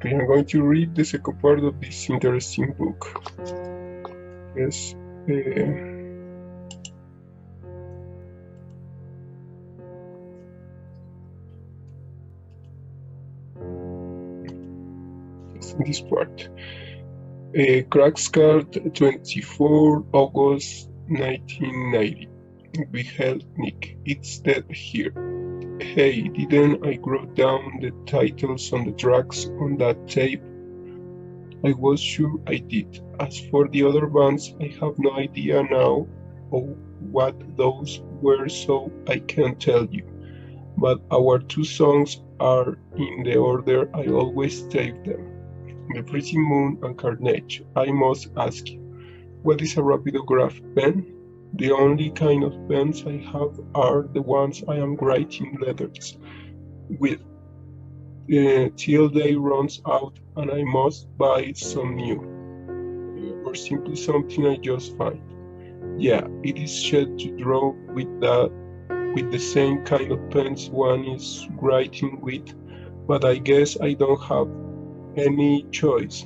Okay, I'm going to read the second part of this interesting book. Yes. In this part. Cracks card 24 August 1990. We held Nick. It's dead here. Hey, didn't I wrote down the titles on the tracks on that tape? I was sure I did. As for the other bands, I have no idea now of what those were, so I can't tell you. But our two songs are in the order I always take them. The Freezing Moon and Carnage. I must ask you, what is a rapidograph pen? The only kind of pens I have are the ones I am writing letters with. Till they runs out and I must buy some new, or simply something I just find. Yeah, it is shit to draw with the same kind of pens one is writing with, but I guess I don't have any choice.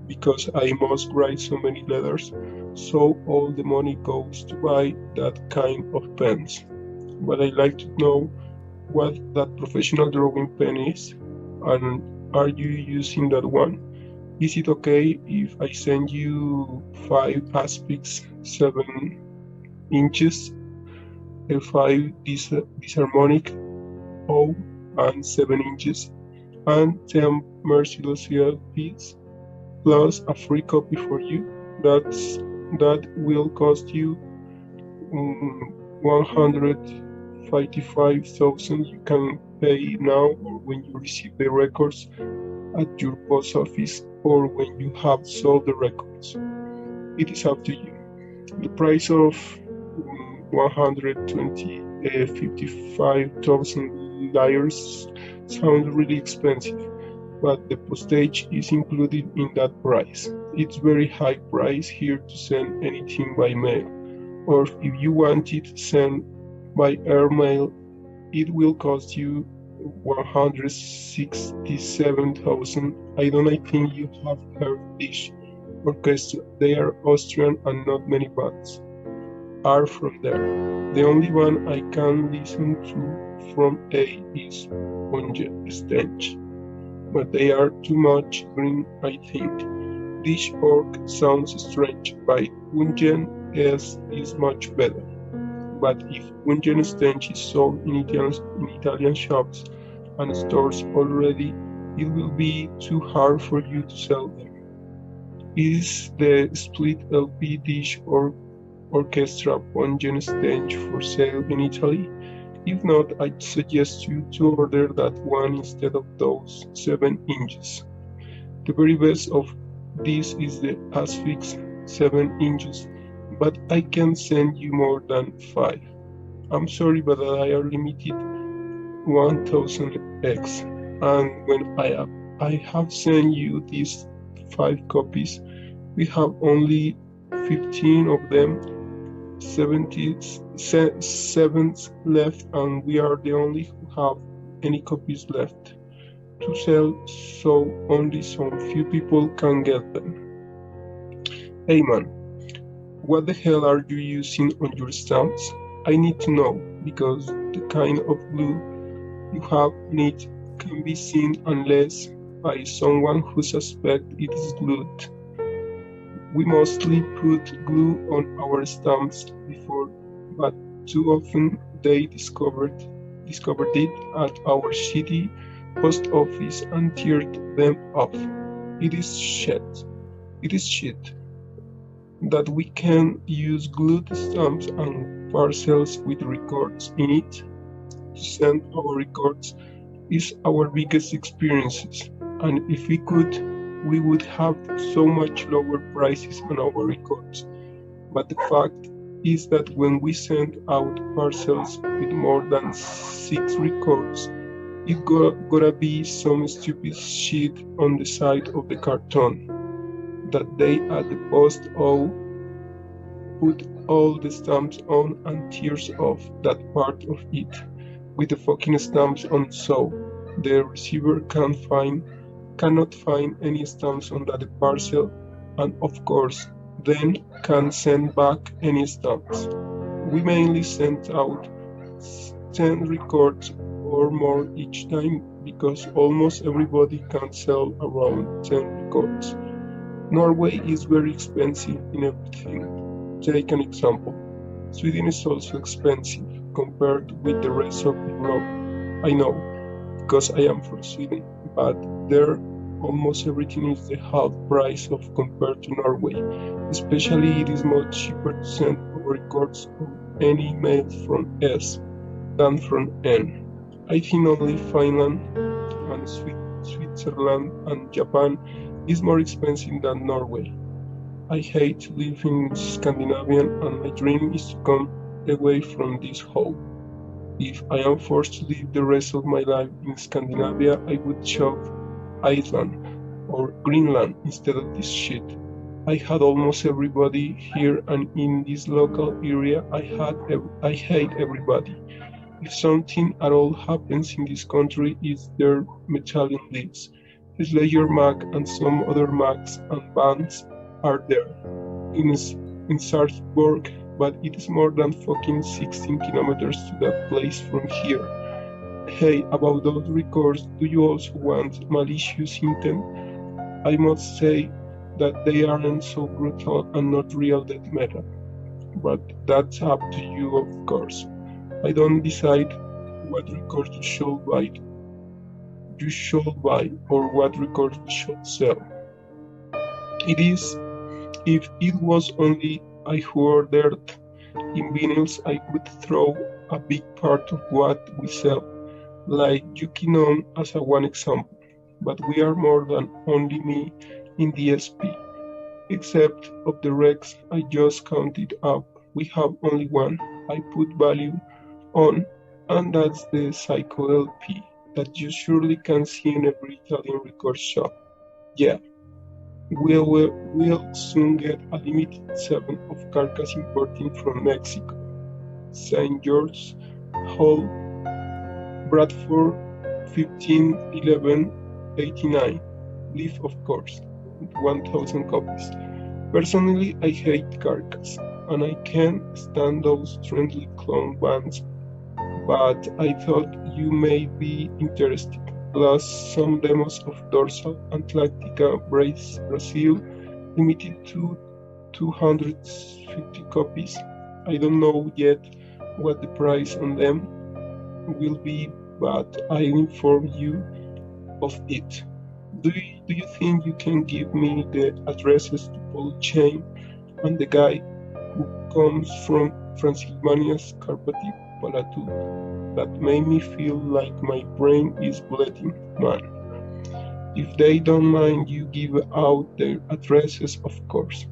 Because I must write so many letters, so all the money goes to buy that kind of pens. But I like to know what that professional drawing pen is, and are you using that one? Is it okay if I send you 5 aspics 7 inches, a 5 disharmonic O and 7 inches, and 10 merciless LPs, plus a free copy for you? That will cost you 155,000. You can pay now or when you receive the records at your post office or when you have sold the records. It is up to you. The price of 155,000 liars sounds really expensive, but the postage is included in that price. It's very high price here to send anything by mail, or if you want it sent by airmail, it will cost you 167,000. I think you have heard this orchestra. They are Austrian and not many bands are from there. The only one I can listen to from A is Unge Stench, but they are too much green, I think. This orc sounds strange, but Ungen is much better. But if Ungen Stench is sold in Italian shops and stores already, it will be too hard for you to sell them. Is the split LP dish or orchestra Ungen Stench for sale in Italy? If not, I'd suggest you to order that one instead of those 7 inches. The very best of this is the Asphyx 7 inches, but I can't send you more than 5. I'm sorry, but I are limited 1,000x, and when I have sent you these 5 copies, we have only 15 of them, 77 left, and we are the only who have any copies left to sell, so only some few people can get them. Hey man, what the hell are you using on your stamps? I need to know, because the kind of glue you have in it can be seen unless by someone who suspects it is glued. We mostly put glue on our stamps before, but too often they discovered it at our city post office and teared them off. It is shit that we can use glued stamps and parcels with records in it to send our records is our biggest experiences, and if we could, we would have so much lower prices on our records. But the fact is that when we send out parcels with more than 6 records, it gotta be some stupid shit on the side of the carton that they at the post O put all the stamps on and tears off that part of it with the fucking stamps on, so the receiver can't find cannot find any stamps on that parcel, and of course, then can't send back any stamps. We mainly send out 10 records or more each time because almost everybody can sell around 10 records. Norway is very expensive in everything. Take an example. Sweden is also expensive compared with the rest of Europe. I know, because I am from Sweden, but there almost everything is the half price of compared to Norway. Especially it is much cheaper to send records of any email from S than from N. I think only Finland and Switzerland and Japan is more expensive than Norway. I hate to live in Scandinavia and my dream is to come away from this hole. If I am forced to live the rest of my life in Scandinavia, I would choose Iceland or Greenland instead of this shit. I had almost everybody here and in this local area I hate everybody. If something at all happens in this country is their metallic leaves. Slayer Mag and some other mags and bands are there. In, in Salzburg, but it is more than fucking 16 kilometers to that place from here. Hey, about those records, do you also want malicious intent? I must say that they aren't so brutal and not real death metal. But that's up to you, of course. I don't decide what records you should buy or what records you should sell. It is, if it was only I who ordered in vinyls, I would throw a big part of what we sell, like Yuki known as a one example. But we are more than only me in the SP. Except of the Rex I just counted up, we have only one I put value on, and that's the Psycho LP that you surely can see in every Italian record shop. Yeah, we'll soon get a limited 7 of Carcass importing from Mexico. St. George Hall, Bradford, 151189. Leaf, of course, 1000 copies. Personally, I hate Carcass, and I can't stand those trendy clone bands, but I thought you may be interested. Plus, some demos of Dorsal Antarctica Brazil, limited to 250 copies. I don't know yet what the price on them will be, but I'll inform you of it. Do you think you can give me the addresses to Paul Chain and the guy who comes from Transylvania's Carpathia Plateau? That made me feel like my brain is bleeding, man. If they don't mind you give out their addresses, of course.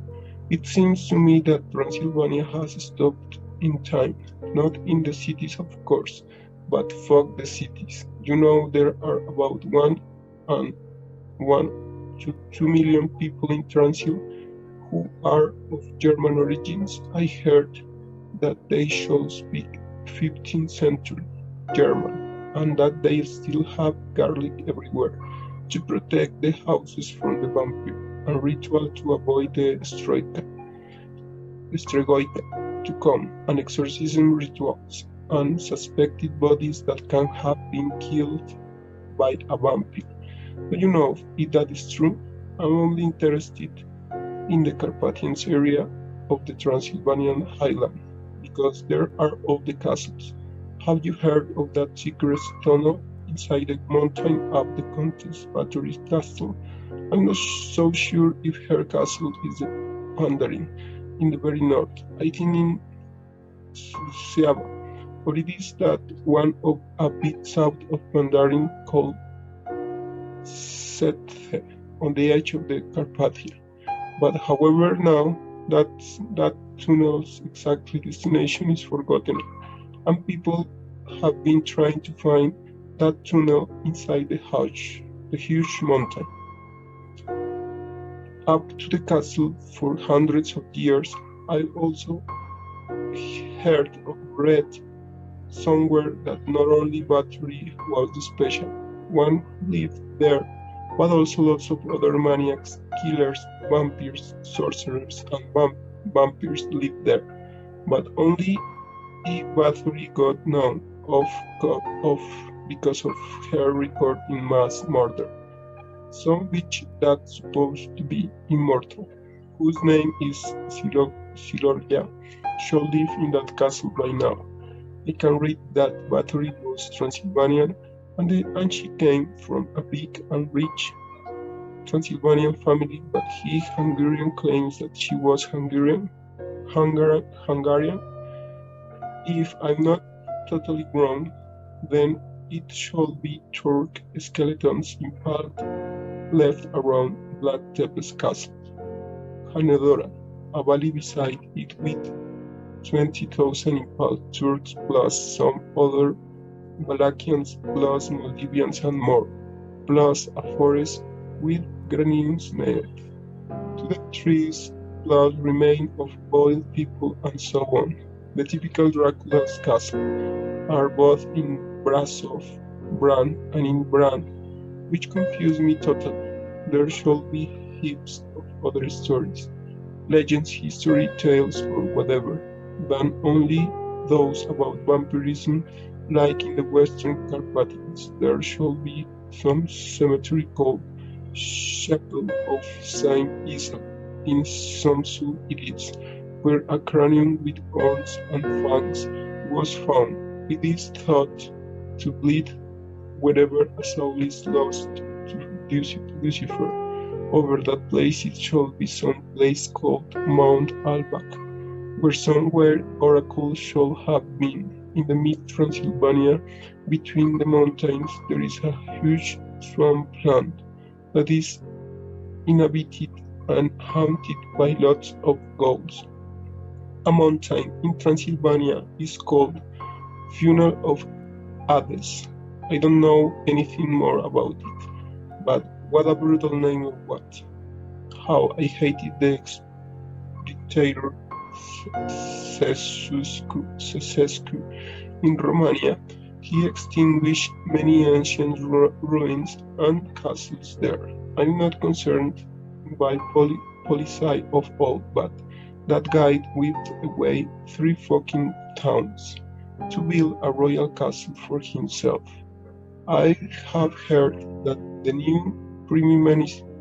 It seems to me that Transylvania has stopped in time, not in the cities, of course, but fuck the cities. You know there are about 1 to 2 million people in Transil who are of German origins. I heard that they should speak 15th century German and that they still have garlic everywhere to protect the houses from the vampire and ritual to avoid the stregoita to come and exorcism rituals and suspected bodies that can have been killed by a vampire. Do you know if that is true? I'm only interested in the Carpathians area of the Transylvanian highland because there are all the castles. Have you heard of that secret tunnel inside the mountain up the Countess Bathory's castle? I'm not so sure if her castle is the Pandering in the very north. I think in Suceava, or it is that one of a bit south of Pandering called Sethe on the edge of the Carpathia. But however now that tunnel's exact destination is forgotten, and people have been trying to find that tunnel inside the huge mountain. Up to the castle for hundreds of years. I also heard or read somewhere that not only Bathory was the special one who lived there, but also lots of other maniacs, killers, vampires, sorcerers, and vampires live there. But only the Bathory got known of because of her record in mass murder. Some witch that's supposed to be immortal, whose name is Silorgia, should live in that castle by now. I can read that Bathory was Transylvanian and she came from a big and rich Transylvanian family, but Hungarian claims that she was Hungarian. If I'm not totally wrong, then it should be Turk skeletons impaled left around Black Tepes Castle. Hanedora, a valley beside it with 20,000 impaled Turks plus some other Valachians plus Moldavians and more, plus a forest with graniums nailed to the trees, plus remains of boiled people and so on. The typical Dracula's castle are both in Brasov, Bran, and in Bran, which confuse me totally. There should be heaps of other stories, legends, history, tales, or whatever, than only those about vampirism, like in the Western Carpathians. There should be some cemetery called Chapel of Saint Isaac in some zoo it is, where a cranium with horns and fangs was found. It is thought to bleed wherever a soul is lost to Lucifer. Over that place it should be some place called Mount Albac, where somewhere oracles should have been. In the mid-Transylvania, between the mountains, there is a huge swampland that is inhabited and haunted by lots of ghosts. A mountain in Transylvania is called Funnel of Hades. I don't know anything more about it, but what a brutal name of what. How I hated the ex-dictator Ceausescu in Romania. He extinguished many ancient ruins and castles there. I'm not concerned by policy of all, but that guy whipped away 3 fucking towns to build a royal castle for himself. I have heard that the new Prime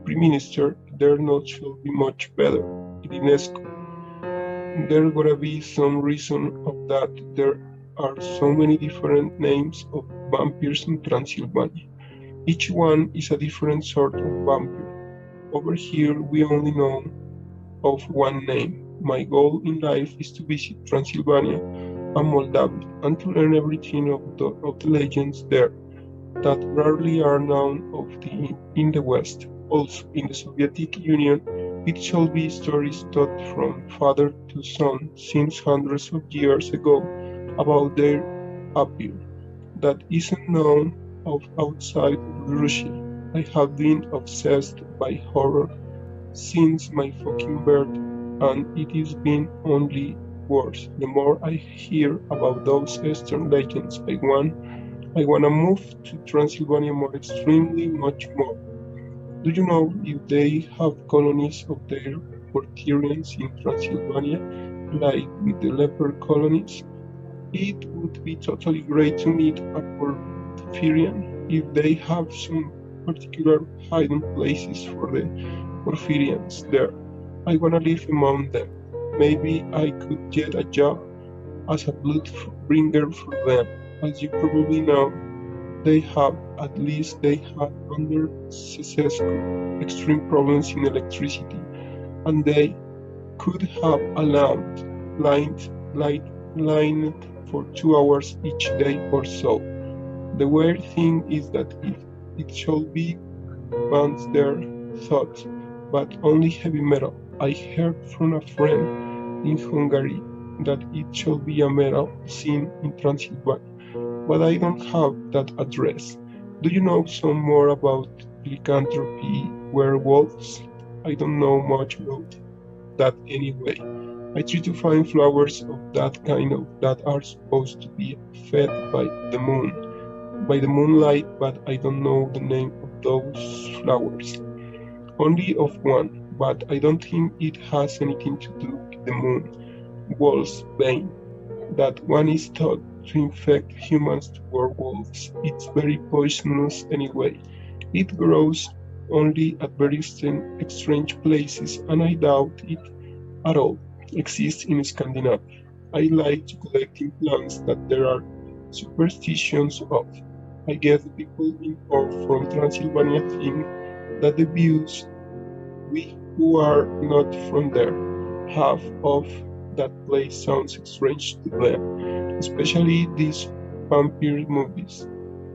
Minister there not should be much better, Irinescu. There gotta be some reason of that there are so many different names of vampires in Transylvania. Each one is a different sort of vampire. Over here we only know of one name. My goal in life is to visit Transylvania and Moldavia and to learn everything of the legends there that rarely are known in the West. Also, in the Soviet Union, it shall be stories taught from father to son since hundreds of years ago about their appeal that isn't known of outside Russia. I have been obsessed by horror since my fucking birth, and it is been only worse. The more I hear about those Eastern legends, I wanna move to Transylvania more extremely much more. Do you know if they have colonies of their Portirians in Transylvania, like with the leper colonies? It would be totally great to meet a Porphyrian if they have some particular hidden places for the Porphyrians there. I wanna live among them. Maybe I could get a job as a blood bringer for them. As you probably know, they had under Ceausescu extreme problems in electricity, and they could have a lamp lined for 2 hours each day or so. The weird thing is that it should be bands there thought, but only heavy metal. I heard from a friend in Hungary that it should be a metal scene in Transylvania, but I don't have that address. Do you know some more about lycanthropy werewolves? I don't know much about that anyway. I try to find flowers of that kind of that are supposed to be fed by the moonlight, but I don't know the name of those flowers. Only of one, but I don't think it has anything to do with the moon, wolf's bane. That one is thought to infect humans to werewolves. It's very poisonous anyway. It grows only at very strange places, and I doubt it at all exists in Scandinavia. I like to collecting plants that there are superstitions of. I guess the people in or from Transylvania think that the views we who are not from there have of that place sounds strange to them, especially these vampire movies.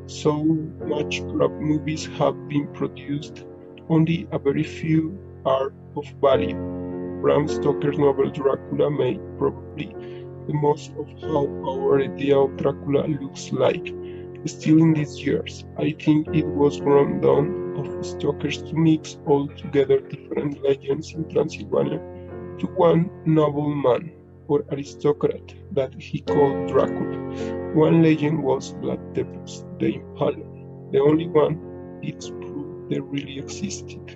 So much crap movies have been produced, only a very few are of value. Bram Stoker's novel Dracula made probably the most of how our idea of Dracula looks like. Still in these years, I think it was wrong done of Stoker's to mix all together different legends in Transylvania to one noble man or aristocrat that he called Dracula. One legend was Vlad Tepes, the Impaler, the only one it's proved they really existed,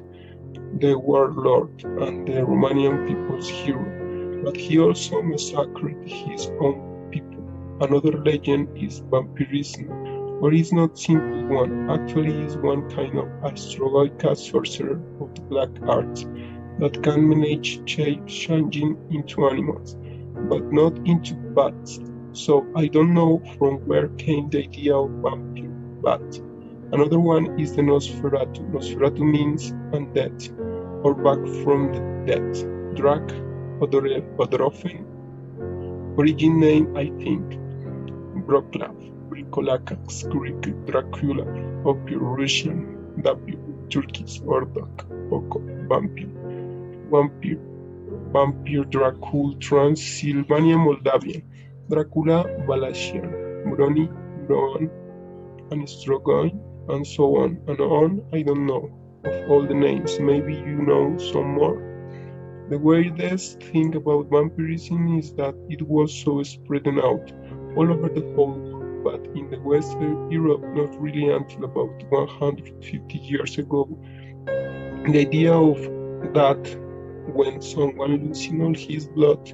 the warlord and the Romanian people's hero, but he also massacred his own people. Another legend is vampirism, but it's not simple one. Actually, is one kind of astrological sorcerer of the black arts that can manage changing into animals, but not into bats. So I don't know from where came the idea of vampire bat. Another one is the Nosferatu. Nosferatu means undead, or back from the dead. Drak Odorofen, origin name I think, Broklav, Brikolakax, Greek, Dracula, Opir, Russian, W, Turkish, Ordak, Oko, Vampire, Vampire, Vampire, Dracul, Transylvania, Moldavian, Dracula, Balasian, Muroni, Muron, and Strogoin, and so on and on. I don't know of all the names. Maybe you know some more. The weirdest thing about vampirism is that it was so spread out all over the whole world, but in the Western Europe, not really until about 150 years ago. The idea of that when someone losing all his blood,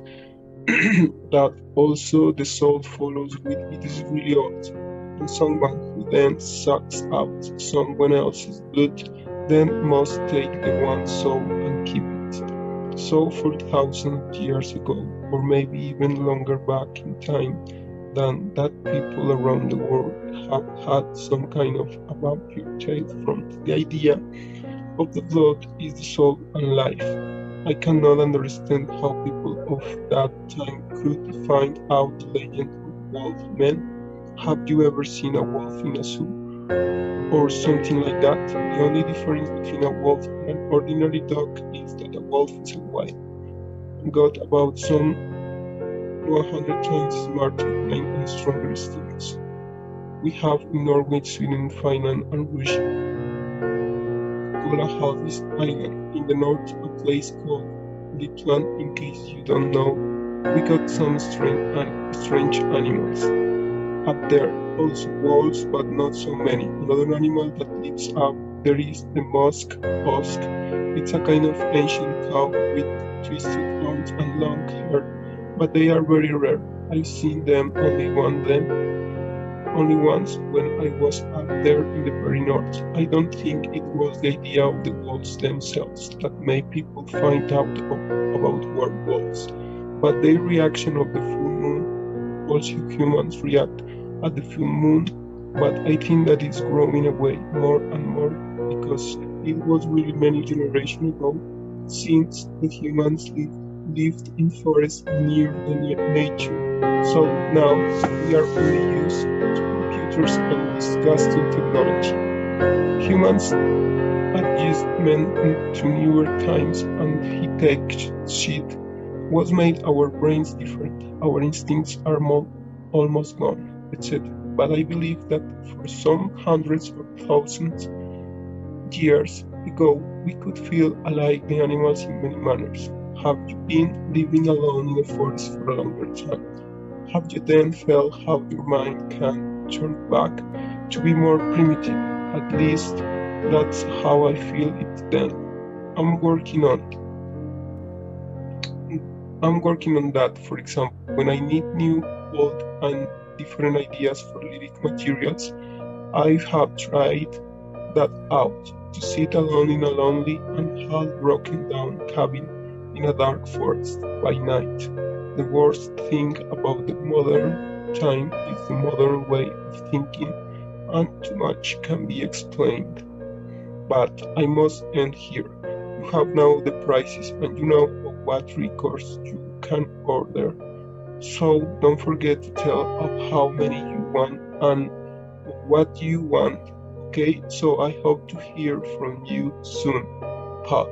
that also the soul follows with it is really odd. And someone who then sucks out someone else's blood then must take the one soul and keep it. So 4,000 years ago, or maybe even longer back in time than that, people around the world have had some kind of a vampire tale from the idea of the blood is the soul and life. I cannot understand how people of that time could find out the legend of wolf men. Have you ever seen a wolf in a zoo? Or something like that? The only difference between a wolf and an ordinary dog is that a wolf is a wild and got about some 100 times smarter and stronger instincts. We have in Norway, Sweden, Finland, and Russia. Kolahalvist Island in the north, a place called Lapland. In case you don't know, we got some strange animals up there. Also wolves, but not so many. Another animal that lives up there is the musk osk. It's a kind of ancient cow with twisted horns and long hair, but they are very rare. I've seen them only once when I was up there in the very north. I don't think it was the idea of the wolves themselves that made people find out about werewolves, but their reaction of the full moon. Also humans react at the full moon, but I think that it's growing away more and more because it was really many generations ago since the humans lived in forests near the nature. So now we are only used to computers and disgusting technology. Humans adjustment to newer times and high-tech shit was made our brains different. Our instincts are almost gone, etc. But I believe that for some hundreds or thousands years ago, we could feel alike the animals in many manners. Have you been living alone in a forest for a longer time? Have you then felt how your mind can turn back to be more primitive, at least That's how I feel it then. I'm working on I'm working on that, for example, when I need new, old, and different ideas for lyric materials. I have tried that out, to sit alone in a lonely and half-broken down cabin in a dark forest by night. The worst thing about the modern time is the modern way of thinking, and too much can be explained. But I must end here. You have now the prices and you know what records you can order. So don't forget to tell of how many you want and what you want. Okay, so I hope to hear from you soon. Paul.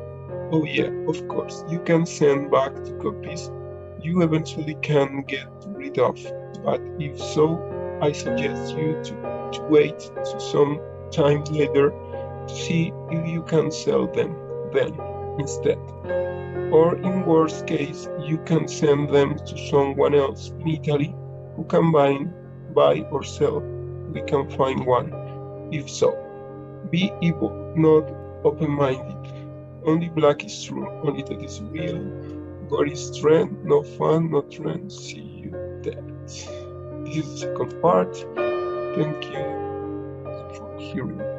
Oh yeah, of course, you can send back the copies you eventually can get rid of, but if so, I suggest you to wait to some time later to see if you can sell them then instead. Or in worst case, you can send them to someone else in Italy who can buy or sell. We can find one. If so, be evil, not open-minded. Only black is true, only that is real. God is trend, no fun, no trend. See you dead. This is the second part. Thank you for hearing.